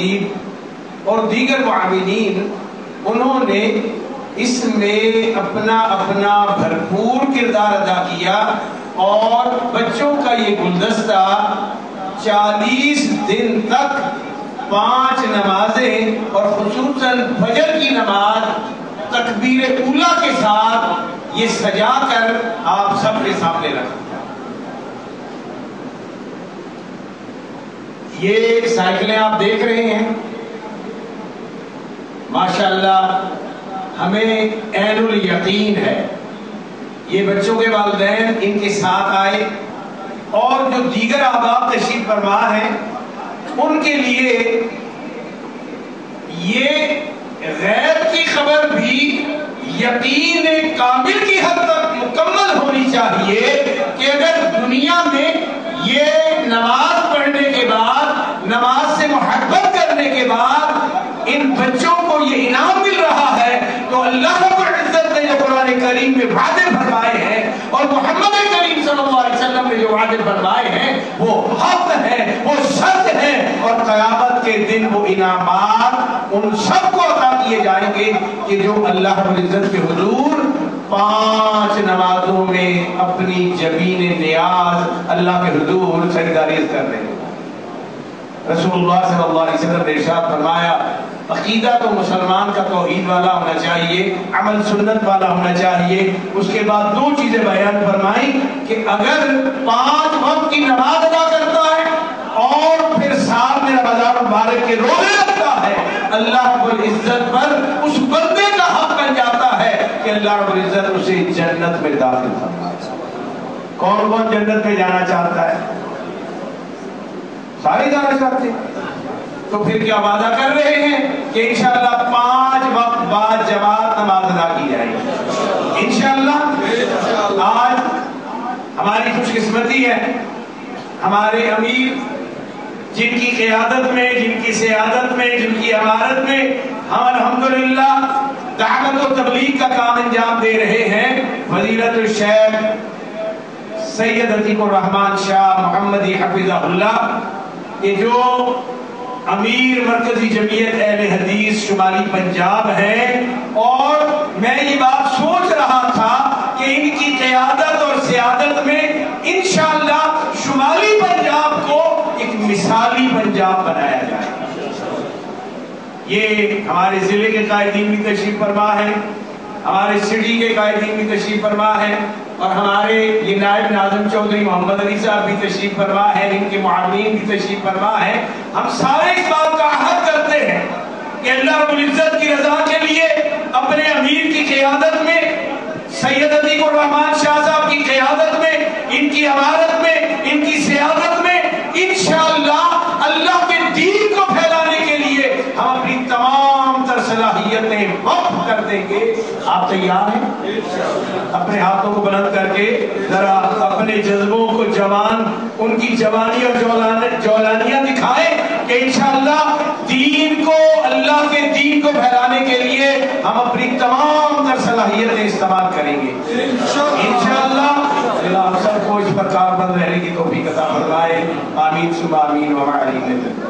خطیب اور دیگر معاونین، انہوں نے اس میں اپنا اپنا بھرپور کردار ادا کیا، اور بچوں کا یہ گلدستہ 40 دن تک 5 نمازیں اور خصوصاً فجر کی نماز تکبیر اولیٰ کے ساتھ یہ سجا کر آپ سب کے سامنے رکھا۔ یہ سائیکلیں آپ دیکھ رہے ہیں، ماشاءاللہ ہمیں عین الیقین ہے، یہ بچوں کے والدین ان کے ساتھ آئے، اور جو دیگر احباب تشریف فرما ہیں ان کے لیے یہ غیب کی خبر بھی یقین کامل کی حد تک مکمل ہونی چاہیے کہ اگر دنیا میں یہ نماز پڑھنے کے بعد، نماز سے محبت کرنے کے بعد ان بچوں کو یہ انعام مل رہا ہے، تو اللہ رب العزت نے جو قرآن کریم میں وعدے فرمائے ہیں اور محمد کریم صلی اللہ علیہ وسلم نے جو وعدے فرمائے ہیں وہ حق ہے، وہ سچ ہے، اور قیامت کے دن وہ انعامات ان سب کو عطا کیے جائیں گے کہ جو اللہ رب العزت کے حضور 5 نمازوں میں اپنی جبین نیاز اللہ کے حضور سجدہ کر رہے ہیں۔ رسول اللہ صلی اللہ علیہ وسلم نے ارشاد فرمایا، عقیدہ تو مسلمان کا توحید والا ہونا چاہیے، عمل سنت والا ہونا چاہیے۔ اس کے بعد 2 چیزیں بیان فرمائیں کہ اگر 5 وقت کی نماز ادا کرتا ہے اور پھر ساتھ میں رمضان مبارک کے روزے رکھتا ہے، اللہ رب العزت پر اس بندے کا حق بن جاتا ہے کہ اللہ رب العزت اسے جنت میں داخل فرمائے۔ کون کون جنت میں جانا چاہتا ہے؟ سارے جانا چاہتے ہیں، تو پھر کیا وعدہ کر رہے ہیں کہ انشاءاللہ 5 وقت بعد جماعت نماز ادا کی جائے گی انشاءاللہ۔ آج ہماری خوش قسمتی ہے، ہمارے امیر جن کی قیادت میں، جن کی سیادت میں، جن کی امارت میں ہم الحمدللہ دعوت و تبلیغ کا کام انجام دے رہے ہیں، فضیلت الشیخ سید عتیق الرحمن شاہ محمدی حفظہ اللہ، یہ جو امیر مرکزی جمعیت اہل حدیث شمالی پنجاب ہے، اور میں یہ بات سوچ رہا تھا کہ ان کی قیادت اور سیادت میں انشاءاللہ شمالی پنجاب کو ایک مثالی پنجاب بنایا جائے۔ یہ ہمارے ضلع کے قائدین بھی تشریف فرما ہے، ہمارے سٹی کے قائدین بھی تشریف فرما ہے، اور ہمارے یہ نائب ناظم چودھری محمد علی صاحب بھی تشریف فرما ہے، ان کے معاونین بھی تشریف فرما ہے۔ ہم سارے اس بات کا عہد کرتے ہیں کہ اللہ رب العزت کی رضا کے لیے اپنے امیر کی قیادت میں، سید عتیق الرحمن شاہ صاحب کی قیادت میں، ان کی امارت میں، ان کی سیادت میں انشاءاللہ اللہ کے دین کو پھیلانے کے لیے ہم اپنی تمام تر صلاحیتیں وقف کر دیں گے۔ آپ تیار ہیں؟ اپنے ہاتھوں کو بلند کر کے ذرا اپنے جذبوں کو جوان، ان کی جوانی اور جولانیاں دکھائیں کہ انشاءاللہ دین کو، اللہ کے دین کو پھیلانے کے لیے ہم اپنی تمام تر صلاحیتیں استعمال کریں گے انشاءاللہ۔ اللہ ہم سب کو اس پر کاربند رہنے کی توفیق عطا فرمائے، آمین ثم آمین وما علینا۔